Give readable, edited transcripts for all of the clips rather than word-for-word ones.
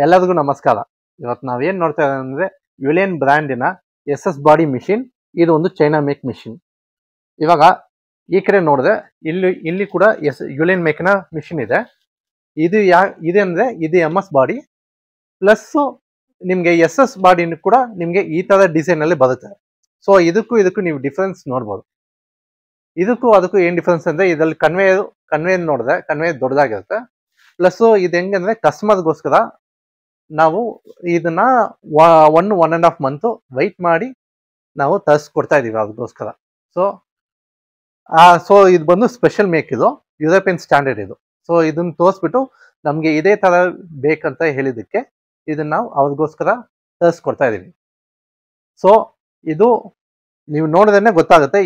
ಎಲ್ಲರಿಗೂ ನಮಸ್ಕಾರ. ಇವತ್ತು ನಾವೇನ್ ನೋಡ್ತಾ ಇದ್ದೀವಿ ಅಂದ್ರೆ ಯುಲಿಯನ್ ಬ್ರ್ಯಾಂಡಿನ SS ಬಾಡಿ ಮಿಷಿನ್. ಇದು ಒಂದು ಚೈನಾ ಮೇಕ್ ಮಿಷಿನ್. ಇವಾಗ ಈ ಕಡೆ ನೋಡಿದ್ರೆ ಇಲ್ಲಿ ಕೂಡ ಯುಲಿಯನ್ ಮೇಕ್ನ ಮಿಷಿನ್ ಇದೆ. ಇದು ಇದೆ ಅಂದ್ರೆ ಇದು MS ಬಾಡಿ ಪ್ಲಸ್ ನಿಮ್ಗೆ SS ಬಾಡಿ ಕೂಡ ನಿಮ್ಗೆ ಈ ತರ ಡಿಸೈನ್ ಅಲ್ಲಿ ಬರುತ್ತೆ. ಸೊ ಇದಕ್ಕೂ ನೀವು ಡಿಫ್ರೆನ್ಸ್ ನೋಡ್ಬೋದು. ಇದಕ್ಕೂ ಅದಕ್ಕೂ ಏನ್ ಡಿಫ್ರೆನ್ಸ್ ಅಂದ್ರೆ ಇದರಲ್ಲಿ ಕನ್ವೇಯರ್ ನೋಡಿದ್ರೆ ಕನ್ವೇಯರ್ ದೊಡ್ಡದಾಗಿರುತ್ತೆ. ಪ್ಲಸ್ ಇದು ಹೆಂಗಂದ್ರೆ ಕಸ್ಟಮರ್ಗೋಸ್ಕರ ನಾವು ಇದನ್ನ 1.5 ಮಂತ್ ವೈಟ್ ಮಾಡಿ ನಾವು ತರಿಸ್ಕೊಡ್ತಾ ಇದೀವಿ ಅದಕ್ಕೋಸ್ಕರ. ಸೊ ಇದು ಬಂದು ಸ್ಪೆಷಲ್ ಮೇಕ್, ಇದು ಯುರೋಪಿಯನ್ ಸ್ಟ್ಯಾಂಡರ್ಡ್ ಇದು. ಸೊ ಇದನ್ನ ತೋರಿಸ್ಬಿಟ್ಟು ನಮ್ಗೆ ಇದೇ ತರ ಬೇಕಂತ ಹೇಳಿದಕ್ಕೆ ಇದನ್ನ ನಾವು ಅವ್ರಿಗೋಸ್ಕರ ತರಿಸ್ಕೊಡ್ತಾ ಇದೀವಿ. ಸೊ ಇದು ನೀವು ನೋಡಿದ್ರೆ ಗೊತ್ತಾಗುತ್ತೆ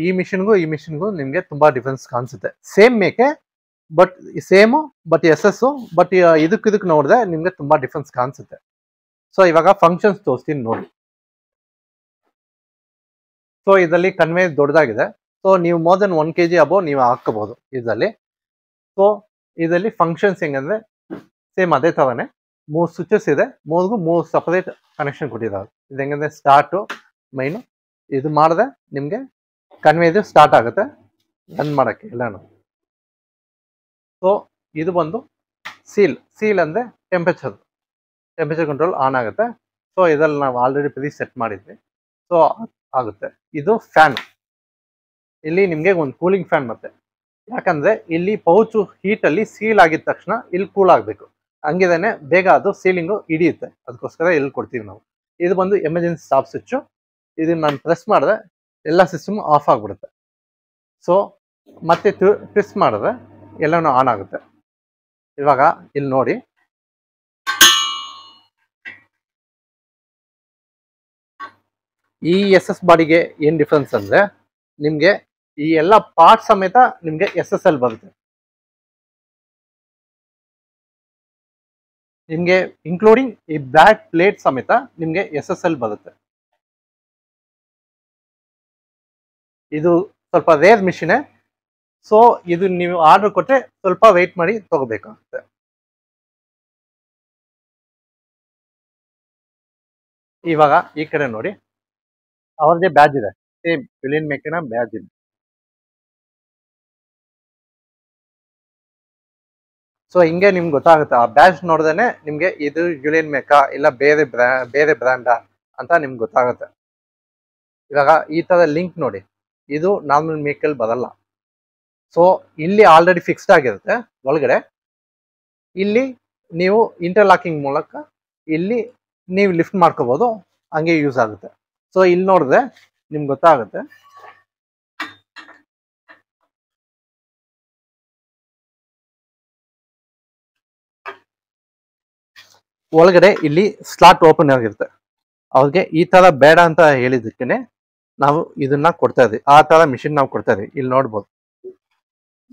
ಈ ಮಿಷಿನ್ಗೂ ನಿಮ್ಗೆ ತುಂಬಾ ಡಿಫ್ರೆನ್ಸ್ ಕಾಣಿಸುತ್ತೆ. ಸೇಮ್ ಮೇಕೆ ಬಟ್ SS ಬಟ್ ಇದಕ್ಕೆ ನೋಡಿದ್ರೆ ನಿಮ್ಗೆ ತುಂಬಾ ಡಿಫ್ರೆನ್ಸ್ ಕಾಣಿಸುತ್ತೆ. ಸೊ ಇವಾಗ ಫಂಕ್ಷನ್ಸ್ ತೋರಿಸ್ತೀನಿ ನೋಡಿ. ಸೊ ಇದರಲ್ಲಿ ಕನ್ವೇಯರ್ ದೊಡ್ಡದಾಗಿದೆ. ಸೊ ನೀವು ಮೋರ್ ದೆನ್ 1 kg ಅಬೋ ನೀವು ಹಾಕಬಹುದು ಇದರಲ್ಲಿ. ಸೊ ಇದರಲ್ಲಿ ಫಂಕ್ಷನ್ಸ್ ಹೆಂಗಂದ್ರೆ ಸೇಮ್ ಅದೇ ತರನೇ 3 ಸ್ವಿಚಸ್ ಇದೆ. 3 ಸಪರೇಟ್ ಕನೆಕ್ಷನ್ ಕೊಟ್ಟಿದ್ದಾರೆ. ಇದು ಹೆಂಗಂದ್ರೆ ಸ್ಟಾರ್ಟ್ ಮೈನು ಇದು ಮಾಡಿದ್ರೆ ನಿಮ್ಗೆ ಕನ್ವೇಯರ್ ಸ್ಟಾರ್ಟ್ ಆಗುತ್ತೆ ರನ್ ಮಾಡಕ್ಕೆ ಎಲ್ಲಾನು. ಸೊ ಇದು ಬಂದು ಸೀಲ್ ಅಂದ್ರೆ ಟೆಂಪರೇಚರ್ ಕಂಟ್ರೋಲ್ ಆನ್ ಆಗುತ್ತೆ. ಸೊ ಇದರಲ್ಲಿ ನಾವು ಆಲ್ರೆಡಿ ಪ್ರೀ ಸೆಟ್ ಮಾಡಿದ್ವಿ. ಸೊ ಆಗುತ್ತೆ. ಇದು ಫ್ಯಾನ್, ಇಲ್ಲಿ ನಿಮ್ಗೆ ಒಂದು ಕೂಲಿಂಗ್ ಫ್ಯಾನ್ ಮತ್ತೆ, ಯಾಕಂದ್ರೆ ಇಲ್ಲಿ ಪೌಚು ಹೀಟ್ ಅಲ್ಲಿ ಸೀಲ್ ಆಗಿದ ತಕ್ಷಣ ಇಲ್ಲಿ ಕೂಲ್ ಆಗ್ಬೇಕು, ಹಂಗಿದೇನೆ ಬೇಗ ಅದು ಸೀಲಿಂಗು ಹಿಡಿಯುತ್ತೆ. ಅದಕ್ಕೋಸ್ಕರ ಇಲ್ಲಿ ಕೊಡ್ತೀವಿ ನಾವು. ಇದು ಬಂದು ಎಮರ್ಜೆನ್ಸಿ ಸ್ಟಾಪ್ ಸ್ವಿಚ್. ಇದನ್ನ ನಾನು ಪ್ರೆಸ್ ಮಾಡಿದ್ರೆ ಎಲ್ಲ ಸಿಸ್ಟಮ್ ಆಫ್ ಆಗ್ಬಿಡುತ್ತೆ. ಸೊ ಮತ್ತೆ ಟ್ವಿಸ್ಟ್ ಮಾಡಿದ್ರೆ ಎಲ್ಲಾನು ಆನ್ ಆಗುತ್ತೆ. ಇವಾಗ ಇಲ್ಲಿ ನೋಡಿ, ಈ SS ಬಾಡಿಗೆ ಏನ್ ಡಿಫ್ರೆನ್ಸ್ ಅಂದ್ರೆ ನಿಮ್ಗೆ ಈ ಎಲ್ಲ ಪಾರ್ಟ್ ಸಮೇತ ನಿಮ್ಗೆ SSL ಬರುತ್ತೆ. ನಿಮ್ಗೆ ಇನ್ಕ್ಲೂಡಿಂಗ್ ಈ ಬ್ಯಾಕ್ ಪ್ಲೇಟ್ ಸಮೇತ ನಿಮ್ಗೆ SSL ಬರುತ್ತೆ. ಇದು ಸ್ವಲ್ಪ ರೇರ್ ಮಿಷಿನ್. ಸೊ ಇದು ನೀವು ಆರ್ಡರ್ ಕೊಟ್ಟರೆ ಸ್ವಲ್ಪ ವೆಯ್ಟ್ ಮಾಡಿ ತಗೋಬೇಕಾಗುತ್ತೆ. ಇವಾಗ ಈ ಕಡೆ ನೋಡಿ, ಅವ್ರದೇ ಬ್ಯಾಜ್ ಇದೆ, ಸೇಮ್ ಯುಲಿಯನ್ ಮೇಕಿನ ಬ್ಯಾಜ್ ಇದೆ. ಸೊ ಹಿಂಗೆ ನಿಮ್ಗೆ ಗೊತ್ತಾಗುತ್ತೆ. ಆ ಬ್ಯಾಜ್ ನೋಡಿದ್ರೆ ನಿಮ್ಗೆ ಇದು ಯುಲಿಯನ್ ಮೇಕಾ ಇಲ್ಲ ಬೇರೆ ಬ್ರ್ಯಾಂಡಾ ಅಂತ ನಿಮ್ಗೆ ಗೊತ್ತಾಗುತ್ತೆ. ಇವಾಗ ಈ ತರ ಲಿಂಕ್ ನೋಡಿ, ಇದು ನಾರ್ಮಲ್ ಮೇಕಲ್ ಬರಲ್ಲ. ಸೊ ಇಲ್ಲಿ ಆಲ್ರೆಡಿ ಫಿಕ್ಸ್ಡ್ ಆಗಿರುತ್ತೆ ಒಳಗಡೆ. ಇಲ್ಲಿ ನೀವು ಇಂಟರ್ಲಾಕಿಂಗ್ ಮೂಲಕ ಇಲ್ಲಿ ನೀವು ಲಿಫ್ಟ್ ಮಾಡ್ಕೋಬಹುದು, ಹಂಗೆ ಯೂಸ್ ಆಗುತ್ತೆ. ಸೊ ಇಲ್ಲಿ ನೋಡಿದ್ರೆ ನಿಮ್ಗೆ ಗೊತ್ತಾಗುತ್ತೆ. ಒಳಗಡೆ ಇಲ್ಲಿ ಸ್ಲಾಟ್ ಓಪನ್ ಆಗಿರುತ್ತೆ. ಅವ್ರಿಗೆ ಈ ತರ ಬೇಡ ಅಂತ ಹೇಳಿದಕ್ಕೇನೆ ನಾವು ಇದನ್ನ ಕೊಡ್ತಾ ಇದ್ವಿ. ಆ ತರ ಮಿಷಿನ್ ನಾವು ಕೊಡ್ತಾ ಇದ್ವಿ. ಇಲ್ಲಿ ನೋಡ್ಬೋದು,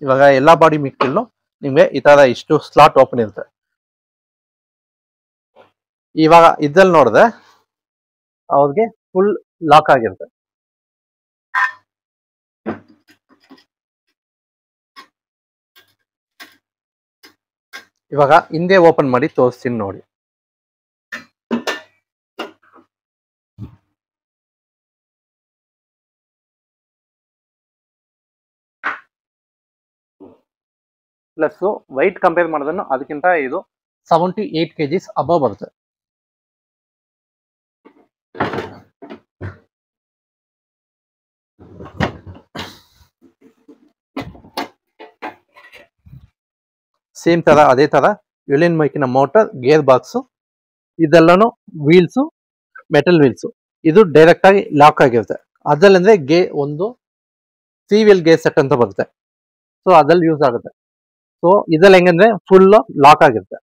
ಇವಾಗ ಎಲ್ಲಾ ಬಾಡಿ ಮಿಕ್ಕಿಲ್ಲೂ ನಿಮ್ಗೆ ಈ ತರ ಇಷ್ಟು ಸ್ಲಾಟ್ ಓಪನ್ ಇರುತ್ತೆ. ಇವಾಗ ಇದ್ರಲ್ಲಿ ನೋಡಿದ್ರೆ ಅವ್ರಿಗೆ ಫುಲ್ ಲಾಕ್ ಆಗಿರುತ್ತೆ. ಇವಾಗ ಹಿಂದೆ ಓಪನ್ ಮಾಡಿ ತೋರಿಸ್ತೀನಿ ನೋಡಿ. ಪ್ಲಸ್ ವೈಟ್ ಕಂಪೇರ್ ಮಾಡೋದನ್ನು ಅದಕ್ಕಿಂತ ಇದು 78 kgs ಅಬವ್ ಬರುತ್ತೆ. ಸೇಮ್ ತರ ಅದೇ ತರ ಯುಲಿಯನ್ ಮೇಕಿನ ಮೋಟರ್, ಗೇರ್ ಬಾಕ್ಸ್, ಇದೆಲ್ಲಾನು ವೀಲ್ಸು, ಮೆಟಲ್ ವೀಲ್ಸು. ಇದು ಡೈರೆಕ್ಟ್ ಆಗಿ ಲಾಕ್ ಆಗಿರುತ್ತೆ. ಅದ್ರಲ್ಲಿ ಅಂದ್ರೆ ಒಂದು ವೀಲ್ ಗೇರ್ ಸೆಟ್ ಅಂತ ಬರುತ್ತೆ. ಸೊ ಅದ್ರಲ್ಲಿ ಯೂಸ್ ಆಗುತ್ತೆ. ಸೊ ಇದ್ರಲ್ಲಿ ಹೆಂಗಂದ್ರೆ ಫುಲ್ ಲಾಕ್ ಆಗಿರುತ್ತೆ.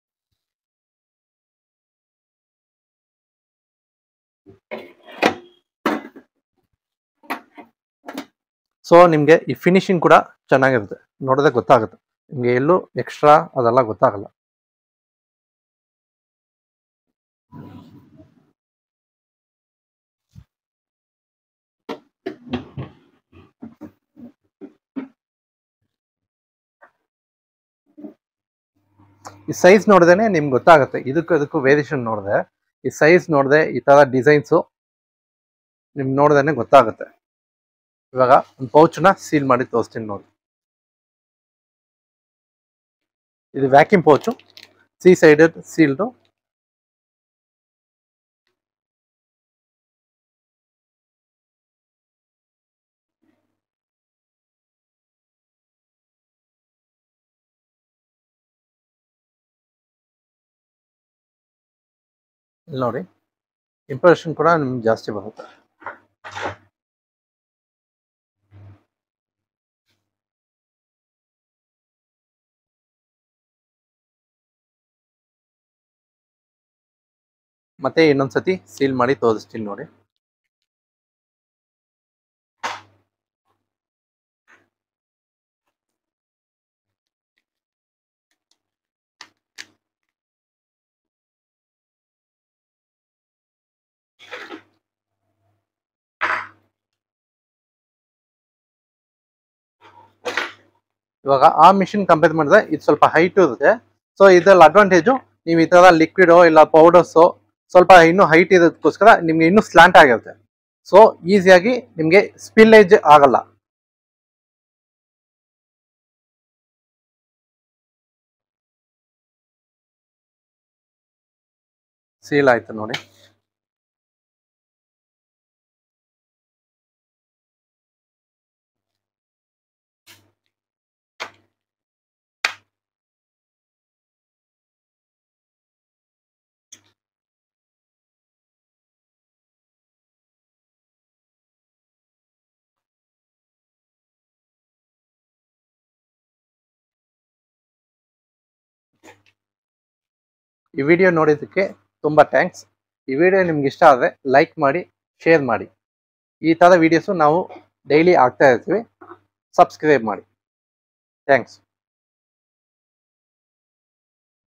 ಸೊ ನಿಮ್ಗೆ ಈ ಫಿನಿಶಿಂಗ್ ಕೂಡ ಚೆನ್ನಾಗಿರುತ್ತೆ, ನೋಡಿದ್ರೆ ಗೊತ್ತಾಗುತ್ತೆ ನಿಮ್ಗೆ. ಎಲ್ಲೂ ಎಕ್ಸ್ಟ್ರಾ ಅದೆಲ್ಲ ಗೊತ್ತಾಗಲ್ಲ. ಈ ಸೈಜ್ ನೋಡಿದ್ರೆ ನಿಮ್ಗೆ ಗೊತ್ತಾಗುತ್ತೆ, ಇದಕ್ಕೂ ವೇರಿಯೇಷನ್ ನೋಡಿದೆ, ಈ ಸೈಜ್ ನೋಡಿದೆ, ಈ ತರ ಡಿಸೈನ್ಸು ನಿಮ್ಗೆ ನೋಡಿದ್ರೆ ಗೊತ್ತಾಗುತ್ತೆ. ಇವಾಗ ಒಂದು ಪೌಚ್ನ ಸೀಲ್ ಮಾಡಿ ತೋರಿಸ್ತೀನಿ ನೋಡಿ. ಇದು ವ್ಯಾಕ್ಯೂಮ್ ಪೌಚು, ಸಿ ಸೈಡೆಡ್ ಸೀಲ್ಡು. ಇಲ್ಲಿ ನೋಡಿ, ಇಂಪ್ರೆಷನ್ ಕೂಡ ನಿಮ್ಗೆ ಜಾಸ್ತಿ ಬರುತ್ತೆ. ಮತ್ತೆ ಇನ್ನೊಂದ್ಸತಿ ಸೀಲ್ ಮಾಡಿ ತೋರಿಸ್ತೀನಿ ನೋಡಿ. ಇವಾಗ ಆ ಮಿಷಿನ್ ಕಂಪೇರ್ ಮಾಡಿದ್ರೆ ಇದು ಸ್ವಲ್ಪ ಹೈಟ್ ಇರುತ್ತೆ. ಸೊ ಇದ್ರಲ್ಲಿ ಅಡ್ವಾಂಟೇಜು, ನೀವು ಈ ತರ ಲಿಕ್ವಿಡ್ ಇಲ್ಲ ಪೌಡರ್ಸು ಸ್ವಲ್ಪ ಇನ್ನೂ ಹೈಟ್ ಇರೋದಕ್ಕೋಸ್ಕರ ನಿಮ್ಗೆ ಇನ್ನೂ ಸ್ಲಾಂಟ್ ಆಗಿರುತ್ತೆ. ಸೊ ಈಸಿಯಾಗಿ ನಿಮ್ಗೆ ಸ್ಪಿಲ್ಲೇಜ್ ಆಗಲ್ಲ. ಸೀಲ್ ಆಯ್ತು ನೋಡಿ. ಈ ವಿಡಿಯೋ ನೋಡಿದ್ದಕ್ಕೆ ತುಂಬ ಥ್ಯಾಂಕ್ಸ್. ಈ ವಿಡಿಯೋ ನಿಮ್ಗೆ ಇಷ್ಟ ಆದರೆ ಲೈಕ್ ಮಾಡಿ, ಶೇರ್ ಮಾಡಿ. ಈ ಥರ ವಿಡಿಯೋಸು ನಾವು ಡೈಲಿ ಆಗ್ತಾ ಇರ್ತೀವಿ. ಸಬ್ಸ್ಕ್ರೈಬ್ ಮಾಡಿ. ಥ್ಯಾಂಕ್ಸ್.